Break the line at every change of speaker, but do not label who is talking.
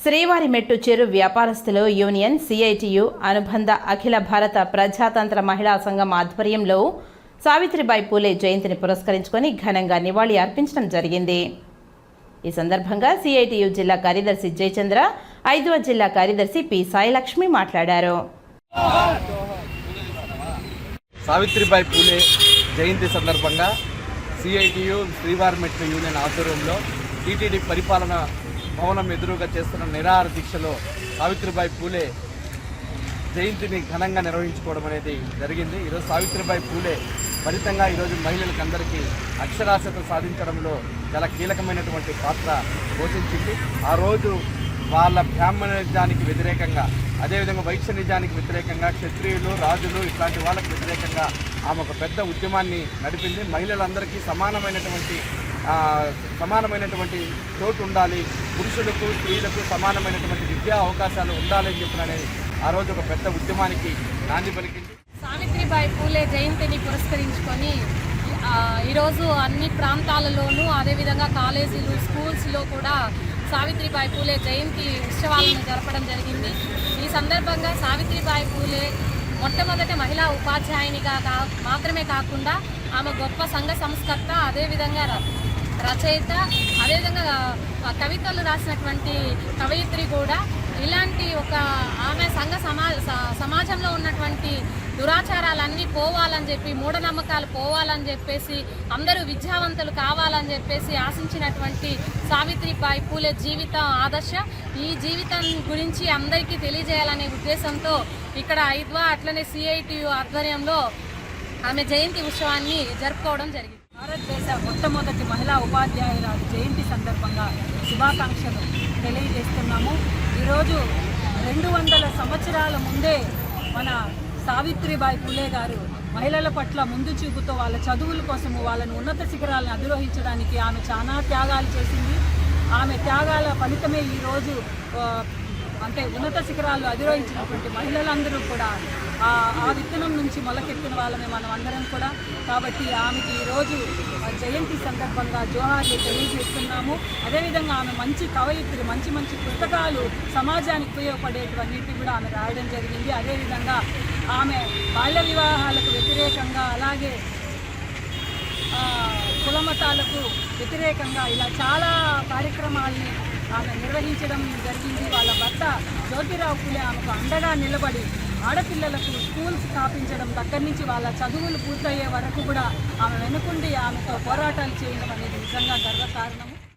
శ్రీవారిమెట్టు చెరు వ్యాపారస్తులు union CITU అనుబంధ అఖిల భారత ప్రజాతంత్ర మహిళా సంఘం ఆధ్వర్యంలో సావిత్రిబాయి పూలే జయంతిని పురస్కరించుకొని ఘనంగా నివాళి అర్పించడం జరిగింది. ఈ సందర్భంగా సిఐటియు జిల్లా కార్యదర్శి జయచంద్ర, 5వ జిల్లా కార్యదర్శి పి సాయిలక్ష్మి మాట్లాడారు.
సావిత్రిబాయి పూలే జయంతి సందర్భంగా సిఐటియు శ్రీవారిమెట్టు యూనియన్ ఆధ్వర్యంలో టీటీడీ పరిపాలన భవనం ఎదురుగా చేస్తున్న నిరాహార దీక్షలో సావిత్రిబాయి పూలే జయంతిని ఘనంగా నిర్వహించుకోవడం అనేది జరిగింది. ఈరోజు సావిత్రిబాయి పూలే ఫలితంగా ఈరోజు మహిళలకు అందరికీ అక్షరాస్యత సాధించడంలో చాలా కీలకమైనటువంటి పాత్ర పోషించింది. ఆ రోజు వాళ్ళ బ్రాహ్మణ నిజానికి వ్యతిరేకంగా, అదేవిధంగా వైశ్య నిజానికి వ్యతిరేకంగా, క్షత్రియులు, రాజులు ఇట్లాంటి వాళ్ళకు వ్యతిరేకంగా ఆమె ఒక పెద్ద ఉద్యమాన్ని నడిపింది. మహిళలందరికీ సమానమైనటువంటి చోటు ఉండాలి, పురుషులకు స్త్రీలకు సమానమైనటువంటి విద్యా అవకాశాలు ఉండాలని చెప్పిననేది ఆ రోజు ఒక పెద్ద ఉద్యమానికి నాంది పలికింది.
సావిత్రిబాయి పూలే జయంతిని పురస్కరించుకొని ఈరోజు అన్ని ప్రాంతాలలోనూ, అదేవిధంగా కాలేజీలు, స్కూల్స్లో కూడా సావిత్రిబాయి పూలే జయంతి ఉత్సవాలను జరపడం జరిగింది. ఈ సందర్భంగా సావిత్రిబాయి పూలే మొట్టమొదటి మహిళా ఉపాధ్యాయునిగా మాత్రమే కాకుండా ఆమె గొప్ప సంఘ సంస్కర్త, అదేవిధంగా రచయిత, అదేవిధంగా కవితలు రాసినటువంటి కవయిత్రి కూడా. ఇలాంటి ఒక ఆమె సంఘ సమాజంలో ఉన్నటువంటి దురాచారాలన్నీ పోవాలని చెప్పి, మూఢనమ్మకాలు పోవాలని చెప్పేసి, అందరూ విద్యావంతులు కావాలని చెప్పేసి ఆశించినటువంటి సావిత్రిబాయి పూలే జీవితం ఆదర్శం. ఈ జీవితం గురించి అందరికీ తెలియజేయాలనే ఉద్దేశంతో ఇక్కడ ఐద్వా అట్లనే సిఐటియు ఆధ్వర్యంలో ఆమె జయంతి ఉత్సవాన్ని జరుపుకోవడం జరిగింది.
భారతదేశ మొట్టమొదటి మహిళా ఉపాధ్యాయురాలు జయంతి సందర్భంగా శుభాకాంక్షలు తెలియజేస్తున్నాము. ఈరోజు 200 సంవత్సరాల ముందే మన సావిత్రిబాయి పూలే గారు మహిళల పట్ల ముందు చూపుతో వాళ్ళ చదువుల కోసము, వాళ్ళని ఉన్నత శిఖరాలను అధిరోహించడానికి ఆమె చాలా త్యాగాలు చేసింది. ఆమె త్యాగాల ఫలితమే ఈరోజు అంటే ఉన్నత శిఖరాలు అధిరోహించినటువంటి మహిళలందరూ కూడా ఆ విత్తనం నుంచి మొలకెత్తిన వాళ్ళమే మనం అందరం కూడా. కాబట్టి ఆమెకి ఈరోజు జయంతి సందర్భంగా జోహార్లు తెలియజేస్తున్నాము. అదేవిధంగా ఆమె మంచి కవయిత్రి, మంచి పుస్తకాలు సమాజానికి ఉపయోగపడేటువంటివి కూడా ఆమె రాయడం జరిగింది. అదేవిధంగా ఆమె బాల్య వివాహాలకు వ్యతిరేకంగా, అలాగే కులమతాలకు వ్యతిరేకంగా ఇలా చాలా కార్యక్రమాల్ని ఆమె నిర్వహించడం జరిగింది. వాళ్ళ భర్త జ్యోతిరావు పూలే ఆమెకు అండగా నిలబడి ఆడపిల్లలకు స్కూల్స్ స్థాపించడం దగ్గర నుంచి వాళ్ళ చదువులు పూర్తయ్యే వరకు కూడా ఆమె వెనుకుండి ఆమెతో పోరాటాలు చేయడం అనేది నిజంగా గర్వకారణము.